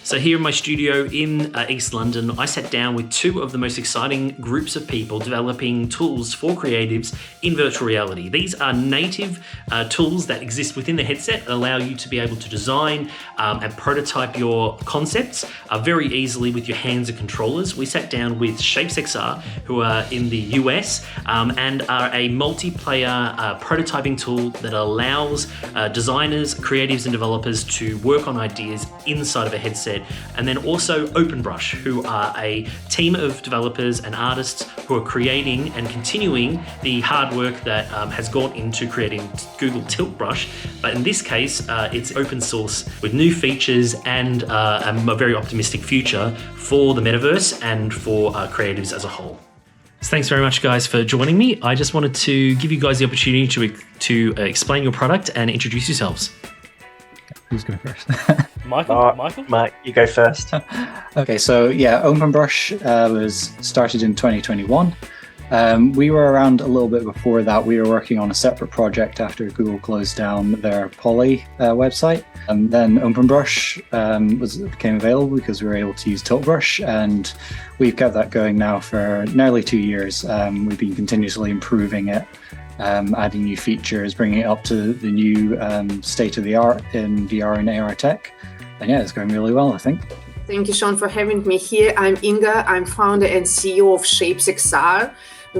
So here in my studio in East London, I sat down with two of the most exciting groups of people developing tools for creatives in virtual reality. These are native tools that exist within the headset that allow you to be able to design and prototype your concepts very easily with your hands and controllers. We sat down with ShapesXR, who are in the US and are a multiplayer prototyping tool that allows designers, creatives and developers to work on ideas inside of a headset. And then also OpenBrush, who are a team of developers and artists who are creating and continuing the hard work that has gone into creating Google Tilt Brush. But in this case, it's open source with new features and a very optimistic future for the Metaverse and for creatives as a whole. So thanks very much, guys, for joining me. I just wanted to give you guys the opportunity to explain your product and introduce yourselves. Who's going first? Michael? Mike, you go first. Okay, so yeah, OpenBrush was started in 2021. We were around a little bit before that. We were working on a separate project after Google closed down their Poly website. And then OpenBrush became available because we were able to use Tilt Brush, and we've kept that going now for nearly 2 years. We've been continuously improving it, adding new features, bringing it up to the new state of the art in VR and AR tech. And yeah, it's going really well, I think. Thank you, Sean, for having me here. I'm Inga. I'm founder and CEO of ShapesXR.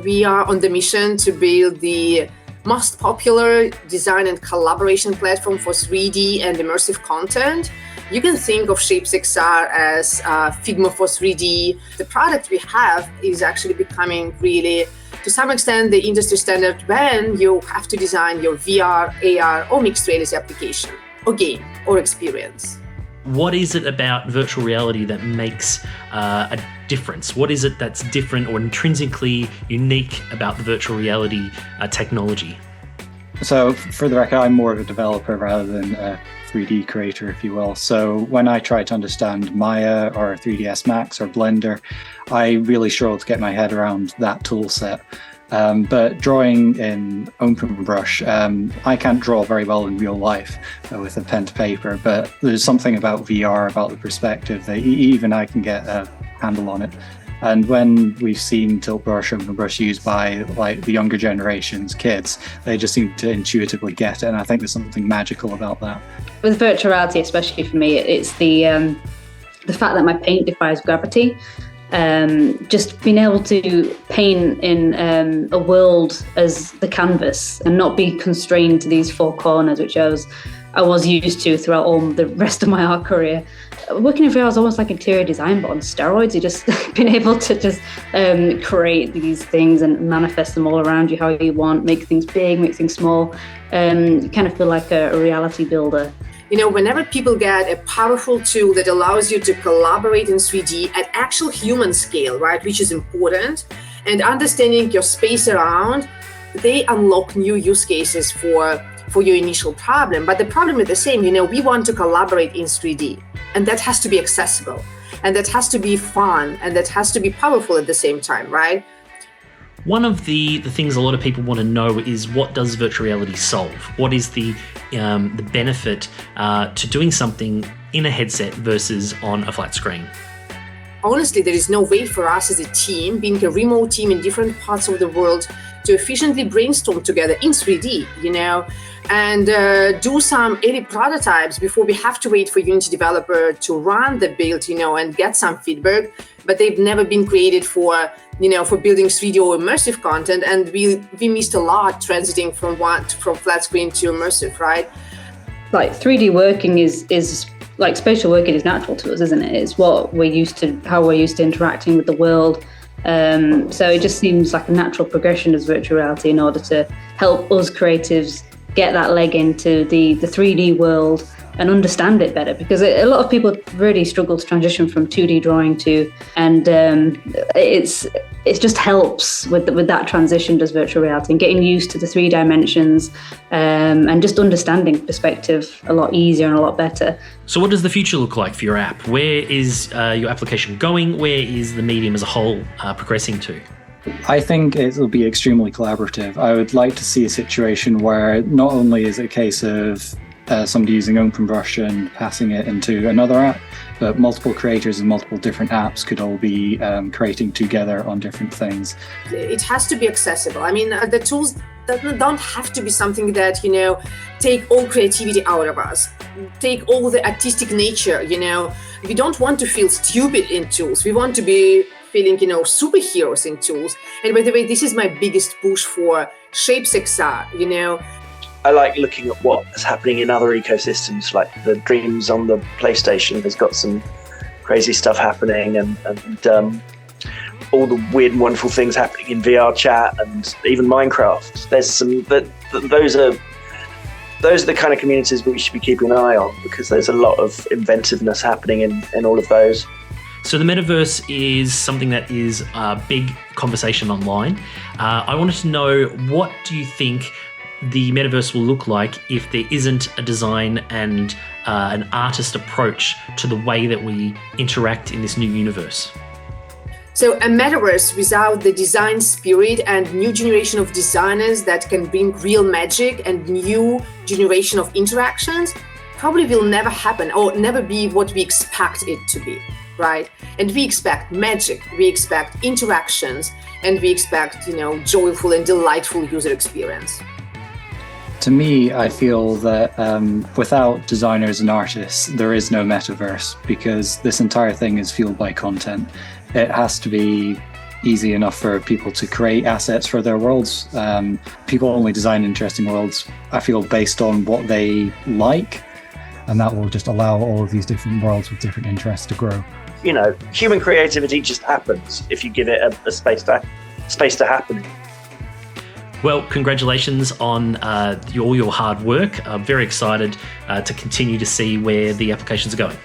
We are on the mission to build the most popular design and collaboration platform for 3D and immersive content. You can think of ShapesXR as Figma for 3D. The product we have is actually becoming really, to some extent, the industry standard when you have to design your VR, AR, or mixed reality application, or game, or experience. What is it about virtual reality that makes a difference? What is it that's different or intrinsically unique about the virtual reality technology? So for the record, I'm more of a developer rather than a 3D creator, if you will. So when I try to understand Maya or 3ds Max or Blender, I really struggle to get my head around that tool set. But drawing in OpenBrush, I can't draw very well in real life with a pen to paper, but there's something about VR, about the perspective that even I can get a handle on it. And when we've seen Tilt Brush, OpenBrush used by like the younger generation's kids, they just seem to intuitively get it. And I think there's something magical about that. With virtual reality, especially for me, it's the fact that my paint defies gravity. Just being able to paint in a world as the canvas and not be constrained to these four corners, which I was used to throughout all the rest of my art career. Working in VR is almost like interior design, but on steroids. You just being able to just create these things and manifest them all around you how you want, make things big, make things small. You kind of feel like a reality builder. You know, whenever people get a powerful tool that allows you to collaborate in 3D at actual human scale, right, which is important, and understanding your space around, they unlock new use cases for your initial problem. But the problem is the same. You know, we want to collaborate in 3D, and that has to be accessible, and that has to be fun, and that has to be powerful at the same time, right? One of the things a lot of people want to know is, what does virtual reality solve? What is the benefit to doing something in a headset versus on a flat screen? Honestly, there is no way for us as a team, being a remote team in different parts of the world, to efficiently brainstorm together in 3D, you know, and do some early prototypes before we have to wait for Unity developer to run the build, you know, and get some feedback. But they've never been created for, you know, for building 3D or immersive content, and we missed a lot transiting from flat screen to immersive, right? Like 3D working is like spatial working is natural to us, isn't it? It's what we're used to, how we're used to interacting with the world. So it just seems like a natural progression as virtual reality in order to help us creatives get that leg into the 3D world and understand it better, because a lot of people really struggle to transition from 2D drawing to, and it just helps with that transition, does virtual reality, and getting used to the 3 dimensions and just understanding perspective a lot easier and a lot better. So what does the future look like for your app? Where is your application going? Where is the medium as a whole progressing to? I think it will be extremely collaborative. I would like to see a situation where not only is it a case of somebody using OpenBrush and passing it into another app, but multiple creators and multiple different apps could all be creating together on different things. It has to be accessible. I mean, the tools don't have to be something that, take all creativity out of us, take all the artistic nature, We don't want to feel stupid in tools. We want to be feeling, superheroes in tools. And by the way, this is my biggest push for ShapesXR, I like looking at what is happening in other ecosystems, like the Dreams on the PlayStation has got some crazy stuff happening, and all the weird and wonderful things happening in VR chat and even Minecraft. There's some those are the kind of communities we should be keeping an eye on, because there's a lot of inventiveness happening in all of those. So the metaverse is something that is a big conversation online. I wanted to know, what do you think the metaverse will look like if there isn't a design and an artist approach to the way that we interact in this new universe? So a metaverse without the design spirit and new generation of designers that can bring real magic and new generation of interactions probably will never happen, or never be what we expect it to be, right? And we expect magic, we expect interactions, and we expect, joyful and delightful user experience. To me, I feel that without designers and artists, there is no metaverse, because this entire thing is fueled by content. It has to be easy enough for people to create assets for their worlds. People only design interesting worlds, I feel, based on what they like, and that will just allow all of these different worlds with different interests to grow. Human creativity just happens if you give it a space to happen. Well, congratulations on all your hard work. I'm very excited to continue to see where the applications are going.